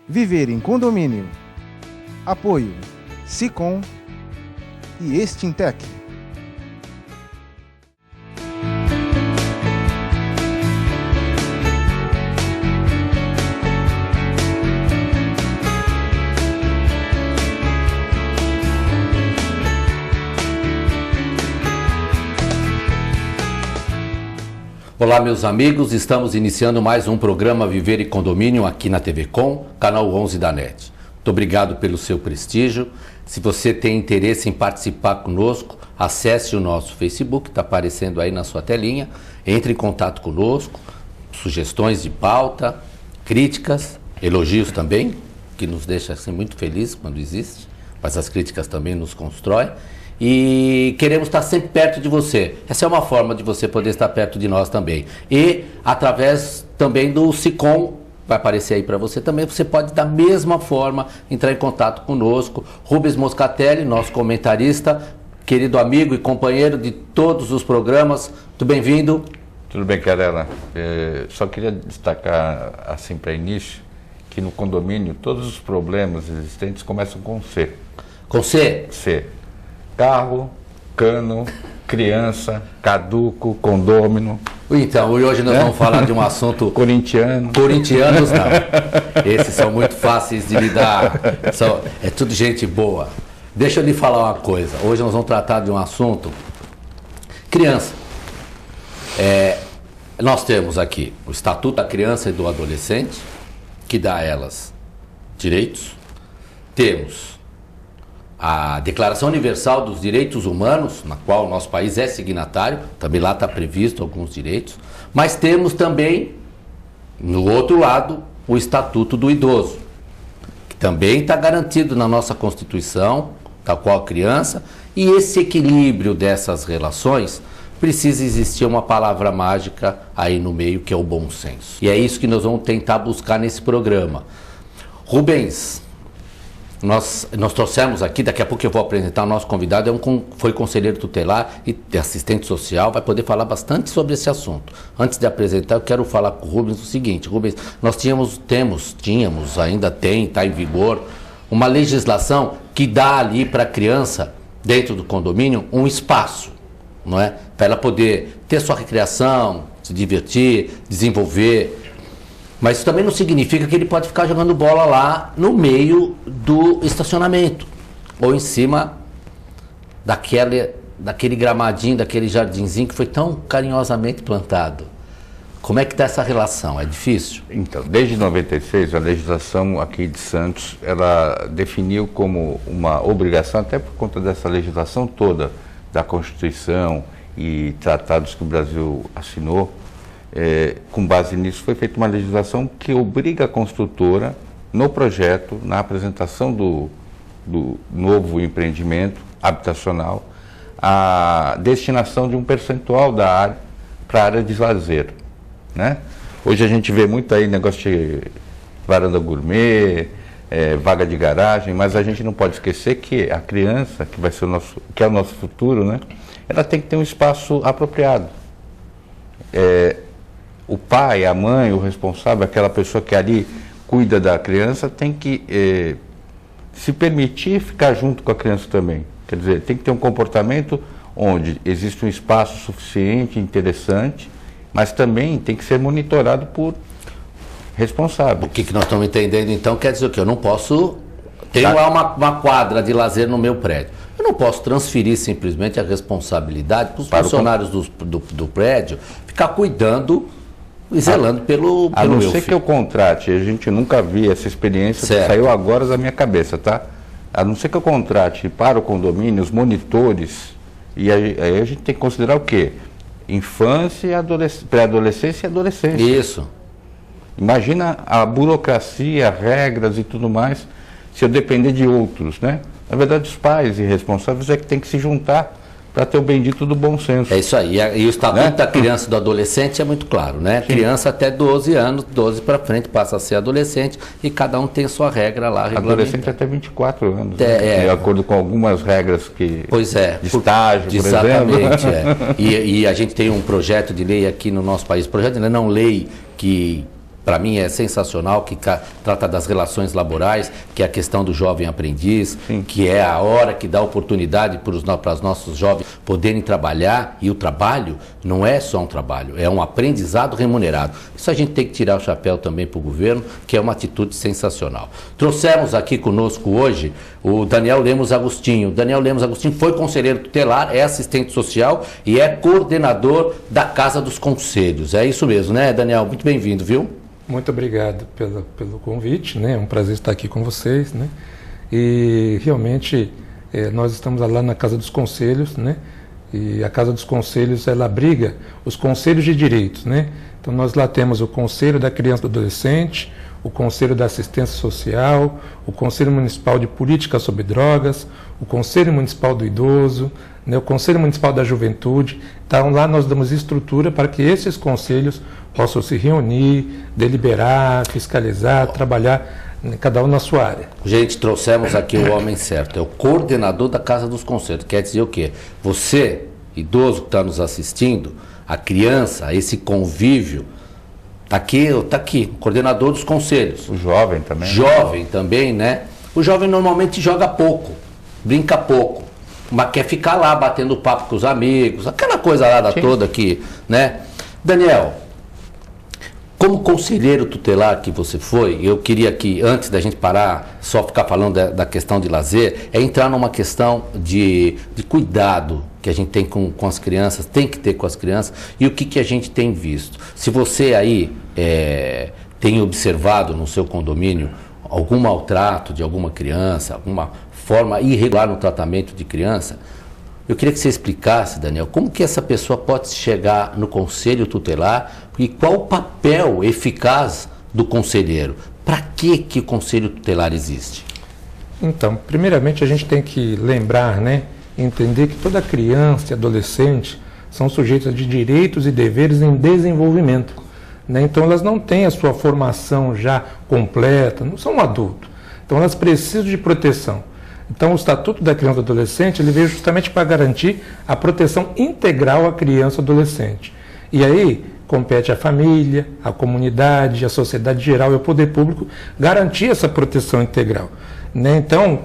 Viver em condomínio. Apoio Sicom e Extintec. Olá, meus amigos, estamos iniciando mais um programa Viver em Condomínio aqui na TV Com, canal 11 da NET. Muito obrigado pelo seu prestígio. Se você tem interesse em participar conosco, acesse o nosso Facebook, está aparecendo aí na sua telinha. Entre em contato conosco, sugestões de pauta, críticas, elogios também, que nos deixa assim, muito felizes quando existe, mas as críticas também nos constroem. E queremos estar sempre perto de você. Essa é uma forma de você poder estar perto de nós também. E através também do Sicom, vai aparecer aí para você também, você pode da mesma forma entrar em contato conosco. Rubens Moscatelli, nosso comentarista, querido amigo e companheiro de todos os programas. Muito bem-vindo. Tudo bem, Carela. Só queria destacar assim para início que no condomínio todos os problemas existentes começam com C. Com C? C. Carro, cano, criança, caduco, condômino. Então, e hoje nós vamos falar de um assunto... Corintiano. Corintianos não. Esses são muito fáceis de lidar. É tudo gente boa. Deixa eu lhe falar uma coisa. Hoje nós vamos tratar de um assunto... Criança. Nós temos aqui o Estatuto da Criança e do Adolescente, que dá a elas direitos. Temos a Declaração Universal dos Direitos Humanos, na qual o nosso país é signatário, também lá está previsto alguns direitos, mas temos também, no outro lado, o Estatuto do Idoso, que também está garantido na nossa Constituição, tal qual a criança, e esse equilíbrio dessas relações precisa existir uma palavra mágica aí no meio, que é o bom senso. E é isso que nós vamos tentar buscar nesse programa. Rubens, nós trouxemos aqui, daqui a pouco eu vou apresentar o nosso convidado, foi conselheiro tutelar e assistente social, vai poder falar bastante sobre esse assunto. Antes de apresentar, eu quero falar com o Rubens o seguinte: Rubens, nós tínhamos, ainda tem, está em vigor, uma legislação que dá ali para a criança, dentro do condomínio, um espaço, não é? Para ela poder ter sua recreação, se divertir, desenvolver. Mas isso também não significa que ele pode ficar jogando bola lá no meio do estacionamento ou em cima daquele gramadinho, daquele jardinzinho que foi tão carinhosamente plantado. Como é que está essa relação? É difícil? Então, desde 96, a legislação aqui de Santos, ela definiu como uma obrigação, até por conta dessa legislação toda da Constituição e tratados que o Brasil assinou. Com base nisso, foi feita uma legislação que obriga a construtora, no projeto, na apresentação do novo empreendimento habitacional, a destinação de um percentual da área para a área de lazer, né? Hoje a gente vê muito aí negócio de varanda gourmet, vaga de garagem, mas a gente não pode esquecer que a criança, que é o nosso futuro, né? Ela tem que ter um espaço apropriado. O pai, a mãe, o responsável, aquela pessoa que ali cuida da criança, tem que se permitir ficar junto com a criança também. Quer dizer, tem que ter um comportamento onde existe um espaço suficiente, interessante, mas também tem que ser monitorado por responsáveis. O que nós estamos entendendo então quer dizer o quê? Eu não posso... Tenho lá uma quadra de lazer no meu prédio. Eu não posso transferir simplesmente a responsabilidade para os funcionários do prédio ficar cuidando e zelando pelo a não ser que eu contrate, a gente nunca viu essa experiência, que saiu agora da minha cabeça, tá? A não ser que eu contrate para o condomínio os monitores, e aí a gente tem que considerar o quê? Infância, pré-adolescência e adolescência. Isso. Imagina a burocracia, regras e tudo mais, se eu depender de outros, né? Na verdade, os pais e responsáveis é que tem que se juntar para ter o bendito do bom senso. É isso aí. E o Estatuto da Criança e do Adolescente é muito claro, né? Sim. Criança até 12 anos, 12 para frente passa a ser adolescente e cada um tem sua regra lá. Adolescente até 24 anos, né? De acordo com algumas regras que... Pois é. De estágio, por exatamente, exemplo. E a gente tem um projeto de lei aqui no nosso país, projeto de lei não lei, que para mim é sensacional, que trata das relações laborais, que é a questão do jovem aprendiz, Sim. que é a hora que dá oportunidade para os nossos jovens poderem trabalhar, e o trabalho não é só um trabalho, é um aprendizado remunerado. Isso a gente tem que tirar o chapéu também para o governo, que é uma atitude sensacional. Trouxemos aqui conosco hoje o Daniel Lemos Agostinho. Daniel Lemos Agostinho foi conselheiro tutelar, é assistente social e é coordenador da Casa dos Conselhos. É isso mesmo, né, Daniel? Muito bem-vindo, viu? Muito obrigado pelo convite, né? É um prazer estar aqui com vocês, né? E realmente nós estamos lá na Casa dos Conselhos, né? E a Casa dos Conselhos, ela abriga os conselhos de direitos, né? Então nós lá temos o Conselho da Criança e do Adolescente, o Conselho da Assistência Social, o Conselho Municipal de Política sobre Drogas, o Conselho Municipal do Idoso, né, o Conselho Municipal da Juventude. Então lá nós damos estrutura para que esses conselhos possam se reunir, deliberar, fiscalizar, trabalhar, cada um na sua área. Gente, trouxemos aqui o homem certo, é o coordenador da Casa dos Conselhos. Quer dizer o quê? Você, idoso que está nos assistindo, a criança, esse convívio, está aqui, coordenador dos conselhos. O jovem também. Jovem também, né? O jovem normalmente joga pouco, brinca pouco, mas quer ficar lá batendo papo com os amigos, aquela coisa lá toda aqui, né? Daniel, como conselheiro tutelar que você foi, eu queria que, antes da gente parar, só ficar falando da questão de lazer, é entrar numa questão de cuidado que a gente tem com as crianças, tem que ter com as crianças, e o que a gente tem visto. Se você aí tem observado no seu condomínio algum maltrato de alguma criança, alguma forma irregular no tratamento de criança, eu queria que você explicasse, Daniel, como que essa pessoa pode chegar no conselho tutelar e qual o papel eficaz do conselheiro? Para que o conselho tutelar existe? Então, primeiramente a gente tem que lembrar, né, entender que toda criança e adolescente são sujeitos de direitos e deveres em desenvolvimento, né? Então elas não têm a sua formação já completa, não são adultos. Então elas precisam de proteção. Então, o Estatuto da Criança e do Adolescente, ele veio justamente para garantir a proteção integral à criança e adolescente. E aí, compete à família, à comunidade, à sociedade geral e ao poder público garantir essa proteção integral, né? Então,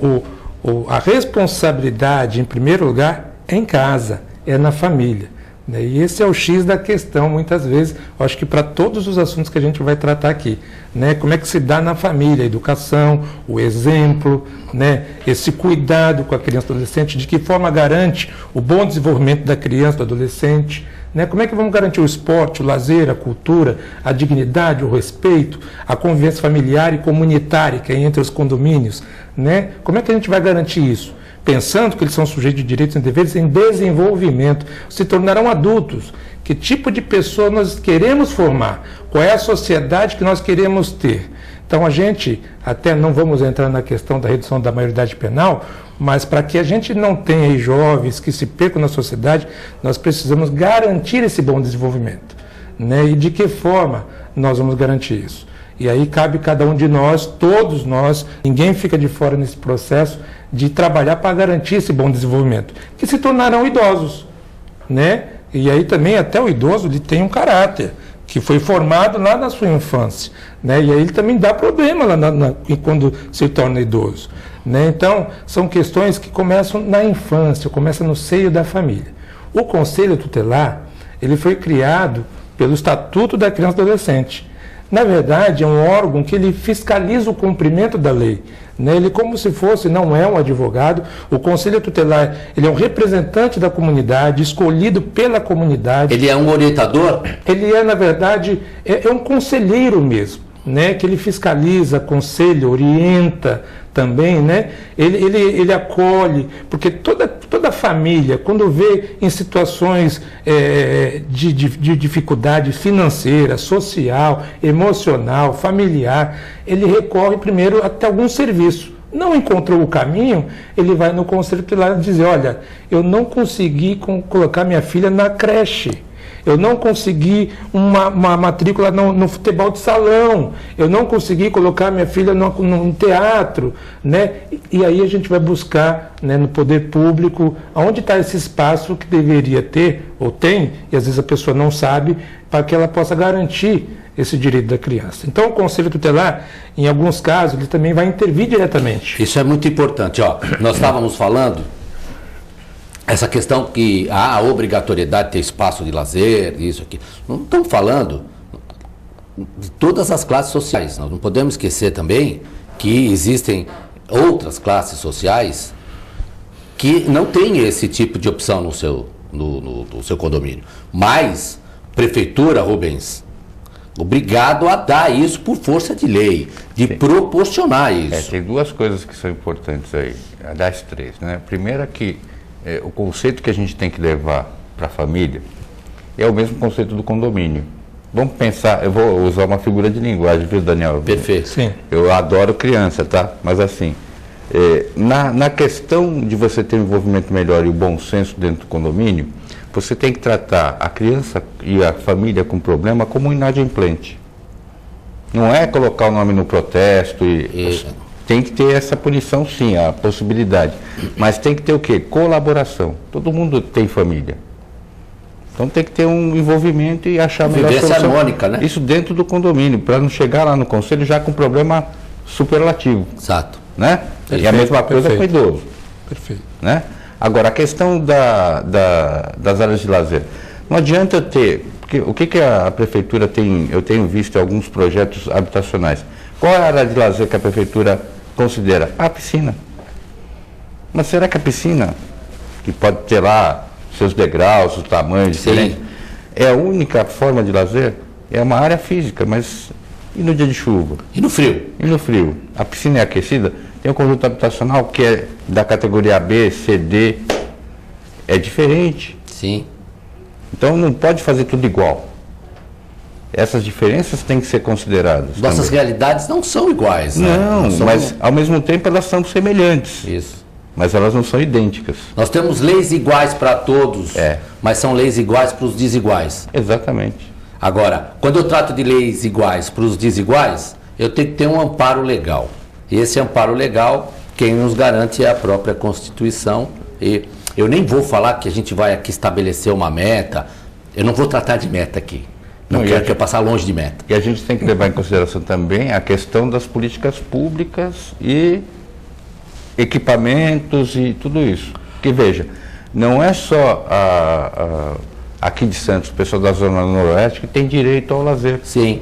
a responsabilidade, em primeiro lugar, é em casa, é na família, né? E esse é o X da questão, muitas vezes, eu acho que para todos os assuntos que a gente vai tratar aqui, né? Como é que se dá na família, a educação, o exemplo, né? Esse cuidado com a criança e adolescente, de que forma garante o bom desenvolvimento da criança e do adolescente, né? Como é que vamos garantir o esporte, o lazer, a cultura, a dignidade, o respeito, a convivência familiar e comunitária que é entre os condomínios, né? Como é que a gente vai garantir isso? Pensando que eles são sujeitos de direitos e deveres em desenvolvimento, se tornarão adultos. Que tipo de pessoa nós queremos formar? Qual é a sociedade que nós queremos ter? Então a gente, até não vamos entrar na questão da redução da maioridade penal, mas para que a gente não tenha aí jovens que se percam na sociedade, nós precisamos garantir esse bom desenvolvimento, né? E de que forma nós vamos garantir isso? E aí cabe cada um de nós, todos nós, ninguém fica de fora nesse processo de trabalhar para garantir esse bom desenvolvimento, que se tornarão idosos, né? E aí também até o idoso ele tem um caráter que foi formado lá na sua infância, né? E aí ele também dá problema lá quando se torna idoso, né? Então são questões que começam na infância, começam no seio da família. O Conselho Tutelar ele foi criado pelo Estatuto da Criança e do Adolescente. Na verdade, é um órgão que ele fiscaliza o cumprimento da lei, né? Ele como se fosse, não é um advogado, o Conselho Tutelar, ele é um representante da comunidade, escolhido pela comunidade. Ele é um orientador? Ele é, na verdade, é um conselheiro mesmo, né? Que ele fiscaliza, aconselha, orienta também, né? Ele acolhe, porque toda família, quando vê em situações de dificuldade financeira, social, emocional, familiar, ele recorre primeiro até algum serviço. Não encontrou o caminho, ele vai no conselho tutelar e diz, olha, eu não consegui colocar minha filha na creche. Eu não consegui uma matrícula no futebol de salão, eu não consegui colocar minha filha no teatro, né? E aí a gente vai buscar, né, no poder público, onde está esse espaço que deveria ter, ou tem, e às vezes a pessoa não sabe, para que ela possa garantir esse direito da criança. Então, o Conselho Tutelar, em alguns casos, ele também vai intervir diretamente. Isso é muito importante. Ó, nós estávamos falando essa questão que há a obrigatoriedade de ter espaço de lazer, isso aqui. Não estamos falando de todas as classes sociais. Nós não podemos esquecer também que existem outras classes sociais que não têm esse tipo de opção no seu condomínio. Mas, prefeitura, Rubens, obrigado a dar isso por força de lei, de proporcionar isso. Tem duas coisas que são importantes aí, aliás, três, né? Primeiro é que o conceito que a gente tem que levar para a família é o mesmo conceito do condomínio. Vamos pensar, eu vou usar uma figura de linguagem, viu, Daniel? Perfeito. Sim. Eu adoro criança, tá? Mas assim, na questão de você ter um envolvimento melhor e o bom senso dentro do condomínio, você tem que tratar a criança e a família com problema como um inadimplente. Não é colocar o nome no protesto e tem que ter essa punição, sim, a possibilidade. Mas tem que ter o quê? Colaboração. Todo mundo tem família. Então tem que ter um envolvimento e achar a melhor solução. Harmônica, né? Isso dentro do condomínio, para não chegar lá no conselho já com problema superlativo. Exato. Né? Perfeito, E a mesma coisa com o perfeito. idoso. Perfeito. Né? Agora, a questão das áreas de lazer. Não adianta eu ter... Porque, o que a prefeitura tem... Eu tenho visto em alguns projetos habitacionais. Qual é a área de lazer que a prefeitura considera? A piscina. Mas será que a piscina, que pode ter lá seus degraus, os tamanhos diferentes, é a única forma de lazer? É uma área física, mas e no dia de chuva? E no frio? E no frio? A piscina é aquecida? Tem um conjunto habitacional que é da categoria B, C, D. É diferente. Sim. Então não pode fazer tudo igual. Essas diferenças têm que ser consideradas. Nossas também. realidades não são iguais. Né? Não, mas ao mesmo tempo elas são semelhantes. Isso. Mas elas não são idênticas. Nós temos leis iguais para todos, mas são leis iguais para os desiguais. Exatamente. Agora, quando eu trato de leis iguais para os desiguais, eu tenho que ter um amparo legal. E esse amparo legal, quem nos garante é a própria Constituição. E eu nem vou falar que a gente vai aqui estabelecer uma meta. Eu não vou tratar de meta aqui. Não quero que eu passar longe de meta. E a gente tem que levar em consideração também a questão das políticas públicas e equipamentos e tudo isso. Porque, veja, não é só aqui de Santos, o pessoal da Zona Noroeste que tem direito ao lazer. Sim.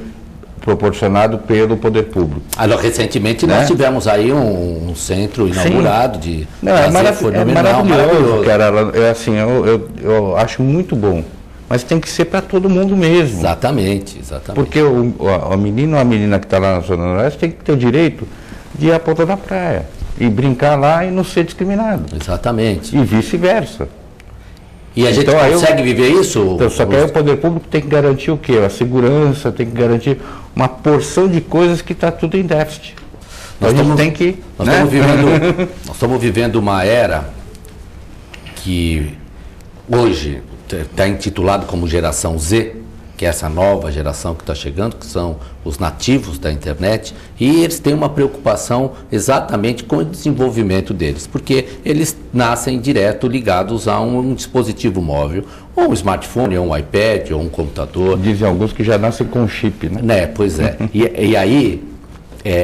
Proporcionado pelo poder público. Recentemente nós tivemos aí um centro inaugurado de lazer, é maravilhoso, cara. Assim, eu acho muito bom. Mas tem que ser para todo mundo mesmo. Exatamente. Porque o menino ou a menina que está lá na Zona Noroeste tem que ter o direito de ir à ponta da praia e brincar lá e não ser discriminado. Exatamente. E vice-versa. E a gente consegue viver isso? Então, só que aí o poder público tem que garantir o quê? A segurança, tem que garantir uma porção de coisas que está tudo em déficit. Nós estamos vivendo uma era que hoje está intitulado como geração Z, que é essa nova geração que está chegando, que são os nativos da internet, e eles têm uma preocupação exatamente com o desenvolvimento deles, porque eles nascem direto ligados a um dispositivo móvel, ou um smartphone, ou um iPad, ou um computador. Dizem alguns que já nascem com chip, né? Pois é. E aí,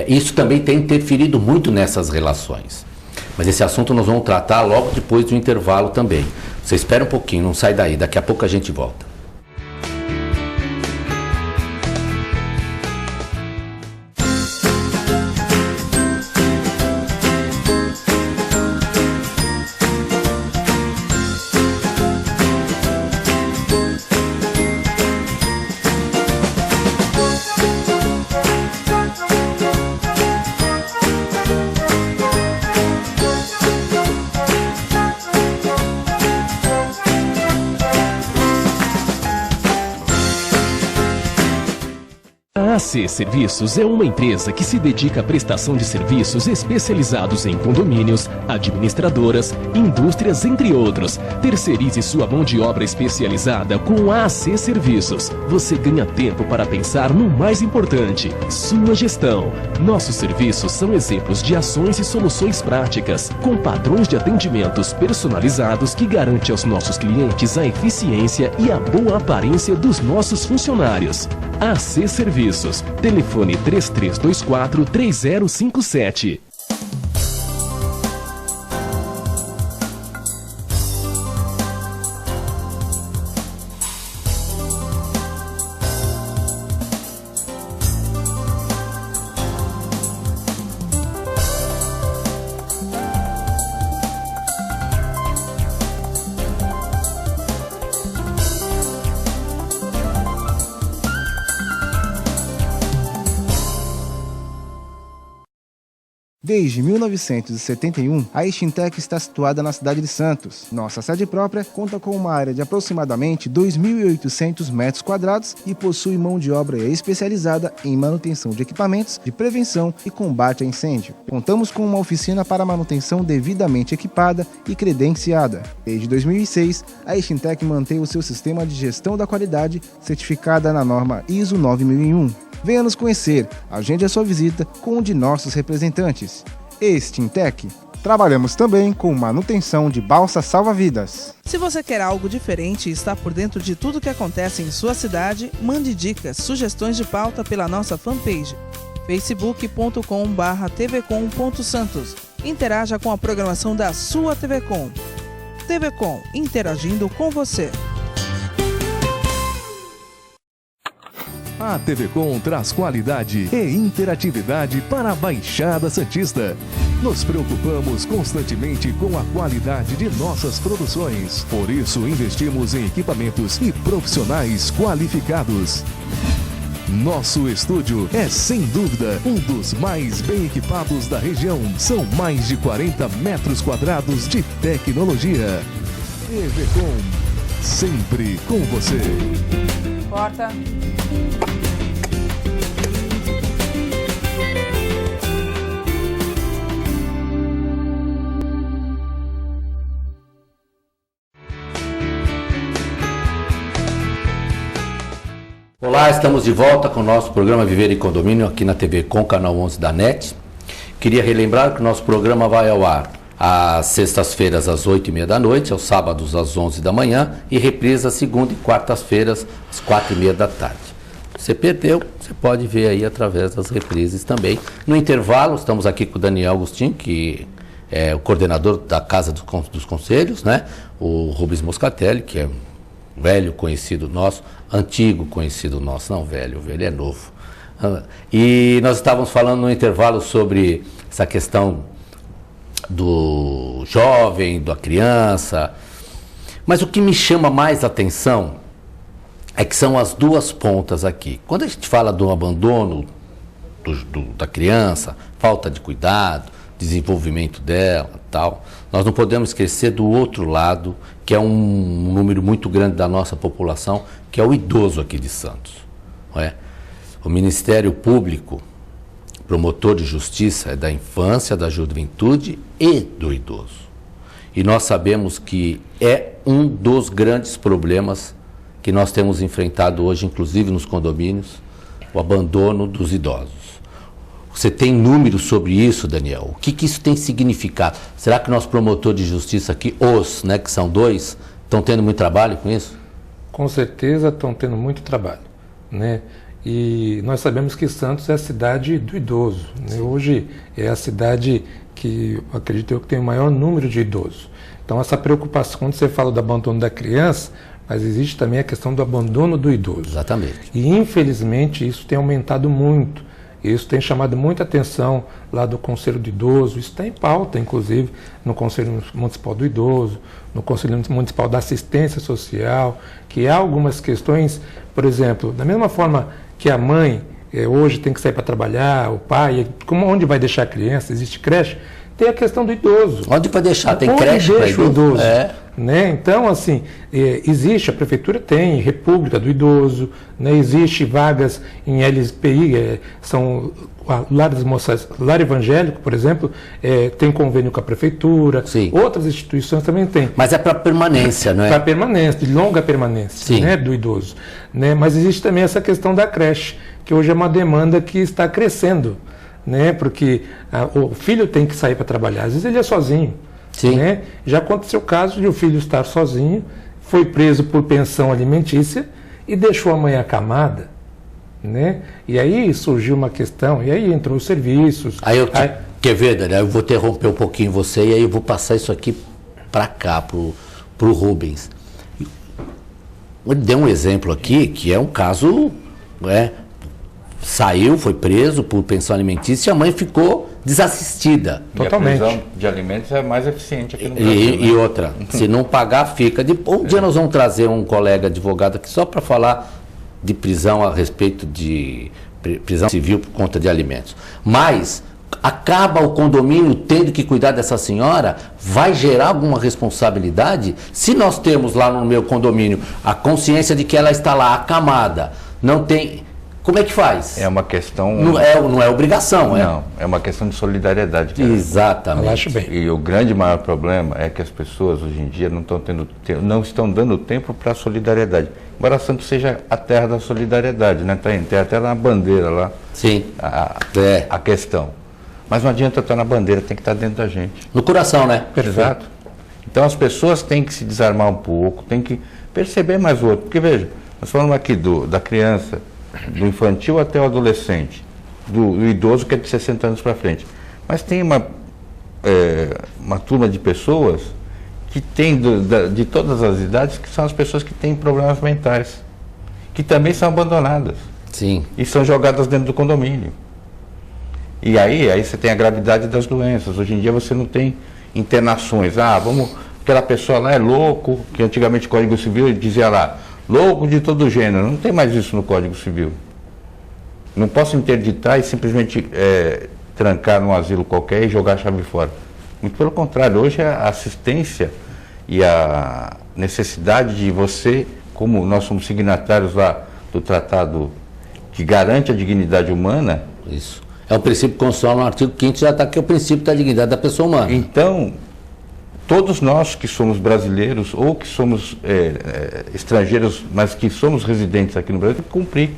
isso também tem interferido muito nessas relações. Mas esse assunto nós vamos tratar logo depois do intervalo também. Você espera um pouquinho, não sai daí, daqui a pouco a gente volta. AC Serviços é uma empresa que se dedica à prestação de serviços especializados em condomínios, administradoras, indústrias, entre outros. Terceirize sua mão de obra especializada com a AC Serviços. Você ganha tempo para pensar no mais importante, sua gestão. Nossos serviços são exemplos de ações e soluções práticas, com padrões de atendimentos personalizados que garante aos nossos clientes a eficiência e a boa aparência dos nossos funcionários. AC Serviços. Telefone 3324-3057. Desde 1971, a Extintec está situada na cidade de Santos. Nossa sede própria conta com uma área de aproximadamente 2.800 metros quadrados e possui mão de obra especializada em manutenção de equipamentos de prevenção e combate a incêndio. Contamos com uma oficina para manutenção devidamente equipada e credenciada. Desde 2006, a Extintec mantém o seu sistema de gestão da qualidade certificada na norma ISO 9001. Venha nos conhecer, agende a sua visita com um de nossos representantes. Extintec. Trabalhamos também com manutenção de balsa salva-vidas. Se você quer algo diferente e está por dentro de tudo que acontece em sua cidade, mande dicas, sugestões de pauta pela nossa fanpage facebook.com/tvcom.santos. Interaja com a programação da sua TV Com. TV Com, interagindo com você. A TV Com traz qualidade e interatividade para a Baixada Santista. Nos preocupamos constantemente com a qualidade de nossas produções. Por isso, investimos em equipamentos e profissionais qualificados. Nosso estúdio é, sem dúvida, um dos mais bem equipados da região. São mais de 40 metros quadrados de tecnologia. TV Com, sempre com você. Corta. Olá, estamos de volta com o nosso programa Viver em Condomínio aqui na TV Com, canal 11 da NET. Queria relembrar que o nosso programa vai ao ar às sextas-feiras às 8h30 da noite, aos sábados às 11 da manhã e reprisa segunda e quartas-feiras às 4h30 da tarde. Você perdeu, você pode ver aí através das reprises também. No intervalo, estamos aqui com o Daniel Agostinho, que é o coordenador da Casa dos Conselhos, né? O Rubens Moscatelli, que é velho conhecido nosso, antigo conhecido nosso, não velho, o velho é novo. E nós estávamos falando no intervalo sobre essa questão do jovem, da criança, mas o que me chama mais atenção é que são as duas pontas aqui. Quando a gente fala do abandono da criança, falta de cuidado, desenvolvimento dela, tal, nós não podemos esquecer do outro lado, que é um número muito grande da nossa população, que é o idoso aqui de Santos. Não é? O Ministério Público, promotor de justiça, é da infância, da juventude e do idoso. E nós sabemos que é um dos grandes problemas que nós temos enfrentado hoje, inclusive nos condomínios, o abandono dos idosos. Você tem números sobre isso, Daniel? O que isso tem significado? Será que nós, promotor de justiça aqui, né, que são dois, estão tendo muito trabalho com isso? Com certeza estão tendo muito trabalho, né? E nós sabemos que Santos é a cidade do idoso, né? Hoje é a cidade que, acredito eu, que tem o maior número de idosos. Então essa preocupação, quando você fala do abandono da criança, mas existe também a questão do abandono do idoso. Exatamente. E infelizmente isso tem aumentado muito. Isso tem chamado muita atenção lá do Conselho do Idoso, isso está em pauta, inclusive, no Conselho Municipal do Idoso, no Conselho Municipal da Assistência Social, que há algumas questões, por exemplo, da mesma forma que a mãe hoje tem que sair para trabalhar, o pai, onde vai deixar a criança, existe creche, tem a questão do idoso. Onde para deixar? Tem Onde creche para deixa o idoso? idoso? Né? Então, assim, existe, a prefeitura tem República do Idoso, né? Existe vagas em LSPI, são lares moças, lar evangélico, por exemplo, tem convênio com a prefeitura, Sim. Outras instituições também têm. Mas é para permanência, não é? Para permanência, de longa permanência, né, do idoso. Né? Mas existe também essa questão da creche, que hoje é uma demanda que está crescendo, né? Porque o filho tem que sair para trabalhar, às vezes ele é sozinho. Sim. Né? Já aconteceu o caso de o filho estar sozinho, foi preso por pensão alimentícia e deixou a mãe acamada. Né? E aí surgiu uma questão, e aí entrou os serviços. Quer ver, Daniel? Eu vou interromper um pouquinho você e aí eu vou passar isso aqui para cá, pro Rubens. Ele deu um exemplo aqui que é um caso, saiu, foi preso por pensão alimentícia e a mãe ficou desassistida. Totalmente. E a prisão de alimentos é mais eficiente aqui no Brasil. E outra, se não pagar, fica. Um dia nós vamos trazer um colega advogado aqui só para falar de prisão a respeito de prisão civil por conta de alimentos. Mas acaba o condomínio tendo que cuidar dessa senhora, vai gerar alguma responsabilidade? Se nós temos lá no meu condomínio a consciência de que ela está lá acamada, não tem... Como é que faz? É uma questão... Não é obrigação, Não, é uma questão de solidariedade. Cara. Exatamente. Eu acho bem. E o grande maior problema é que as pessoas hoje em dia não estão dando tempo para a solidariedade. Embora Santos seja a terra da solidariedade, né? Tem até na bandeira lá. Sim. A questão. Mas não adianta estar na bandeira, tem que estar dentro da gente. No coração, né? Exato. Então as pessoas têm que se desarmar um pouco, têm que perceber mais o outro. Porque veja, nós falamos aqui da criança, do infantil até o adolescente, do idoso que é de 60 anos para frente. Mas tem uma turma de pessoas que tem de todas as idades, que são as pessoas que têm problemas mentais, que também são abandonadas. Sim. E são jogadas dentro do condomínio. E aí você tem a gravidade das doenças. Hoje em dia você não tem internações. Aquela pessoa lá é louco, que antigamente o Código Civil dizia lá, louco de todo gênero. Não tem mais isso no Código Civil. Não posso interditar e simplesmente trancar num asilo qualquer e jogar a chave fora. Muito pelo contrário, hoje a assistência e a necessidade de você, como nós somos signatários lá do tratado que garante a dignidade humana... Isso. É o princípio constitucional no artigo 5º, já está aqui o princípio da dignidade da pessoa humana. Então, todos nós que somos brasileiros ou que somos estrangeiros, mas que somos residentes aqui no Brasil, temos que cumprir.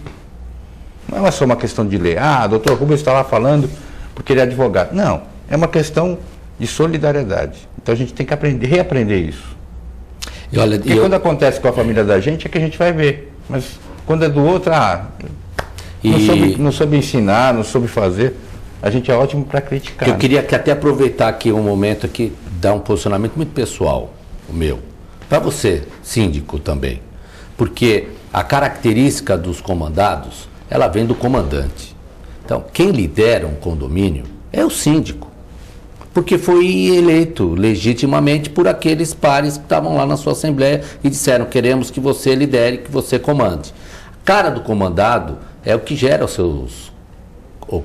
Não é só uma questão de lei. Doutor Rubens está lá falando porque ele é advogado. Não, é uma questão de solidariedade. Então a gente tem que reaprender isso. Porque quando acontece com a família da gente é que a gente vai ver. Mas quando é do outro, não soube ensinar, não soube fazer, a gente é ótimo para criticar. Eu queria até aproveitar aqui um momento aqui, dar um posicionamento muito pessoal, o meu, para você, síndico também, porque a característica dos comandados, ela vem do comandante. Então, quem lidera um condomínio é o síndico, porque foi eleito legitimamente por aqueles pares que estavam lá na sua assembleia e disseram, queremos que você lidere, que você comande. A cara do comandado é o que gera os seus...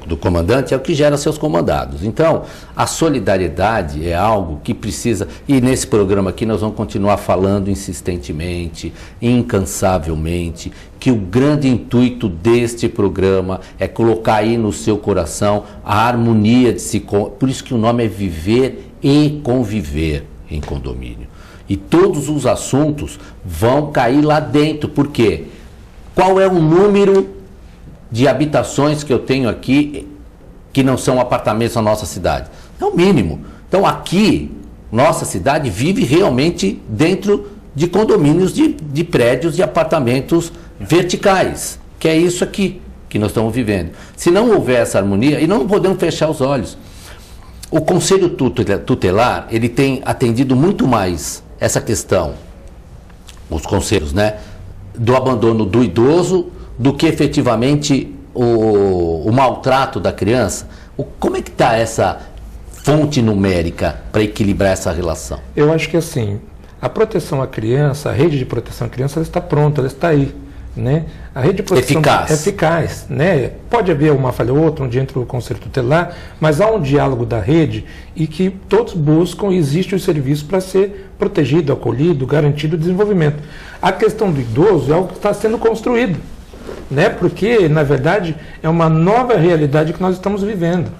do comandante é o que gera seus comandados. Então, a solidariedade é algo que precisa, e nesse programa aqui nós vamos continuar falando insistentemente, incansavelmente, que o grande intuito deste programa é colocar aí no seu coração a harmonia de se... Por isso que o nome é Viver e Conviver em Condomínio. E todos os assuntos vão cair lá dentro. Por quê? Qual é o número de habitações que eu tenho aqui que não são apartamentos na nossa cidade? É o mínimo. Então aqui, nossa cidade vive realmente dentro de condomínios de prédios de apartamentos verticais, que é isso aqui que nós estamos vivendo. Se não houver essa harmonia, e não podemos fechar os olhos, o Conselho Tutelar, ele tem atendido muito mais essa questão, os conselhos, né, do abandono do idoso, do que efetivamente o maltrato da criança. Como é que está essa fonte numérica para equilibrar essa relação? Eu acho que assim, a proteção à criança, a rede de proteção à criança, ela está pronta, ela está aí. né? A rede de proteção Eficaz, né? Pode haver uma falha ou outra onde entra o conselho tutelar, mas há um diálogo da rede e que todos buscam e existe o serviço para ser protegido, acolhido, garantido o desenvolvimento. A questão do idoso é algo que está sendo construído, né? Porque, na verdade, é uma nova realidade que nós estamos vivendo.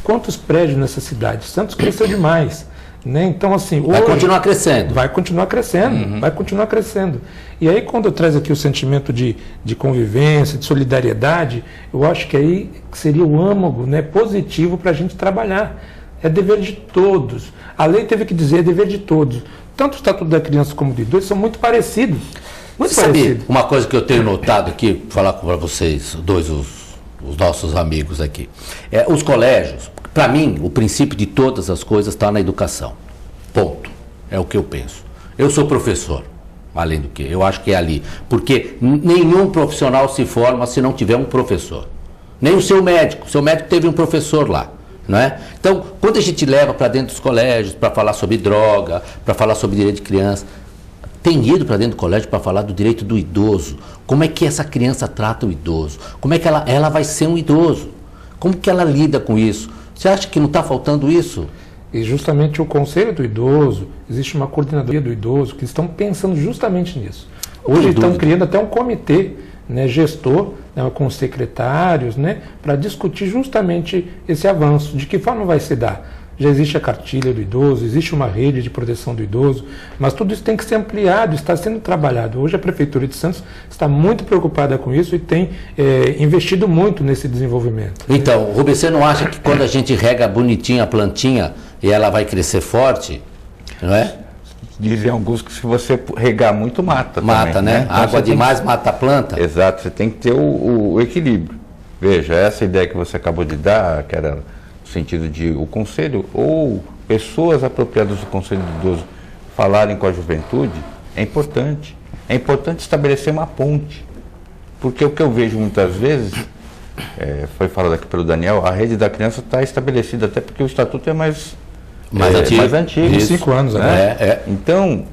Quantos prédios nessa cidade? Santos cresceu demais. Né? Então, assim, vai continuar crescendo. Vai continuar crescendo, vai continuar crescendo. E aí, quando eu trago aqui o sentimento de convivência, de solidariedade, eu acho que aí seria o âmago, né, positivo para a gente trabalhar. É dever de todos. A lei teve que dizer, é dever de todos. Tanto o Estatuto da Criança como do Idoso são muito parecidos. Você sabe uma coisa que eu tenho notado aqui, falar para vocês, os nossos amigos aqui. Os colégios, para mim, o princípio de todas as coisas está na educação. Ponto. É o que eu penso. Eu sou professor, além do que. Eu acho que é ali. Porque nenhum profissional se forma se não tiver um professor. Nem o seu médico. O seu médico teve um professor lá. Não é? Então, quando a gente leva para dentro dos colégios para falar sobre droga, para falar sobre direito de criança, tem ido para dentro do colégio para falar do direito do idoso. Como é que essa criança trata o idoso? Como é que ela vai ser um idoso? Como que ela lida com isso? Você acha que não está faltando isso? E justamente o Conselho do Idoso, existe uma coordenadoria do idoso que estão pensando justamente nisso. Hoje estão criando até um comitê, né, gestor, né, com os secretários, né, para discutir justamente esse avanço, de que forma vai se dar. Já existe a cartilha do idoso, existe uma rede de proteção do idoso, mas tudo isso tem que ser ampliado, está sendo trabalhado. Hoje a Prefeitura de Santos está muito preocupada com isso e tem investido muito nesse desenvolvimento. Então, Rubens, você não acha que quando a gente rega bonitinha a plantinha e ela vai crescer forte, não é? Dizem alguns que se você regar muito, mata. Mata, também, né? Então, água demais mata a planta. Exato, você tem que ter o equilíbrio. Veja, essa ideia que você acabou de dar, que era no sentido de o conselho ou pessoas apropriadas do conselho do idoso falarem com a juventude, é importante. É importante estabelecer uma ponte. Porque o que eu vejo muitas vezes, foi falado aqui pelo Daniel, a rede da criança está estabelecida, até porque o estatuto é mais antigo. De 5 anos, né? Então,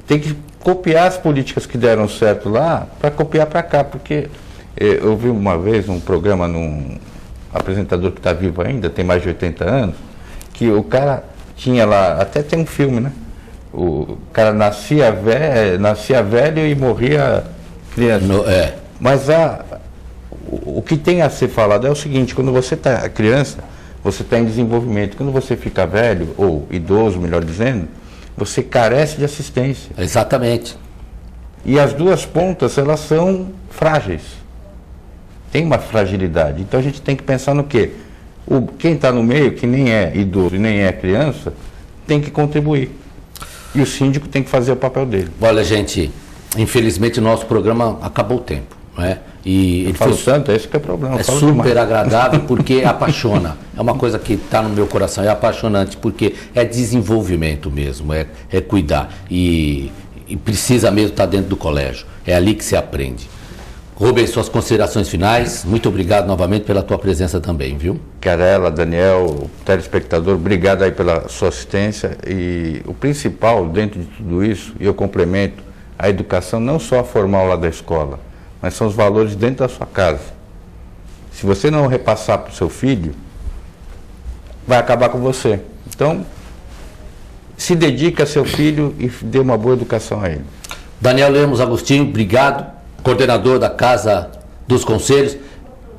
tem que copiar as políticas que deram certo lá para copiar para cá, porque eu vi uma vez um programa num apresentador que está vivo ainda, tem mais de 80 anos, que o cara tinha lá, até tem um filme, né? O cara nascia velho e morria criança. Mas o que tem a ser falado é o seguinte: quando você está criança, você está em desenvolvimento. Quando você fica velho, ou idoso, melhor dizendo, você carece de assistência. Exatamente. E as duas pontas, elas são frágeis. Tem uma fragilidade. Então a gente tem que pensar no quê? Quem está no meio, que nem é idoso e nem é criança, tem que contribuir. E o síndico tem que fazer o papel dele. Olha, gente, infelizmente o nosso programa acabou o tempo. Né? E ele falo tanto, esse que é o problema. É super agradável porque apaixona. É uma coisa que está no meu coração, é apaixonante porque é desenvolvimento mesmo, é cuidar. E precisa mesmo estar dentro do colégio. É ali que se aprende. Rubens, suas considerações finais. Muito obrigado novamente pela tua presença também, viu? Carela, Daniel, telespectador, obrigado aí pela sua assistência. E o principal dentro de tudo isso, e eu complemento, a educação não só a formal lá da escola, mas são os valores dentro da sua casa. Se você não repassar para o seu filho, vai acabar com você. Então, se dedique a seu filho e dê uma boa educação a ele. Daniel Lemos Agostinho, obrigado. Coordenador da Casa dos Conselhos.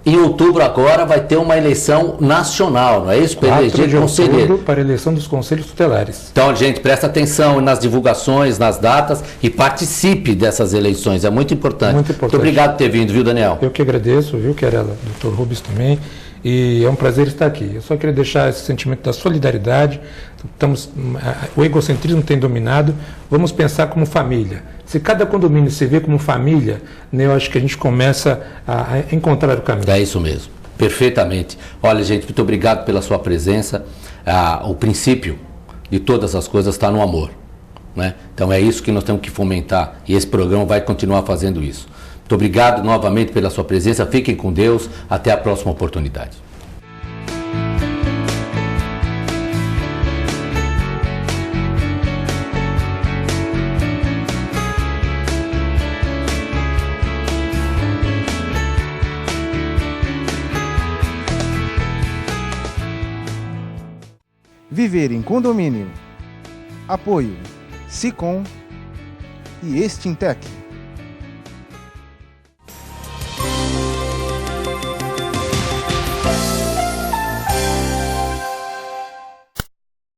Em outubro agora vai ter uma eleição nacional, não é isso? Para eleger conselheiro. Para a eleição dos conselhos tutelares. Então, gente, presta atenção nas divulgações, nas datas e participe dessas eleições. É muito importante. Muito importante. Muito obrigado por ter vindo, viu, Daniel? Eu que agradeço, viu, Querela, Dr. Rubens também. E é um prazer estar aqui. Eu só queria deixar esse sentimento da solidariedade. O egocentrismo tem dominado. Vamos pensar como família. Se cada condomínio se vê como família, né, eu acho que a gente começa a encontrar o caminho. É isso mesmo, perfeitamente. Olha, gente, muito obrigado pela sua presença. O princípio de todas as coisas está no amor, né? Então é isso que nós temos que fomentar e esse programa vai continuar fazendo isso. Muito obrigado novamente pela sua presença. Fiquem com Deus. Até a próxima oportunidade. Viver em condomínio. Apoio Sicom e Extintec.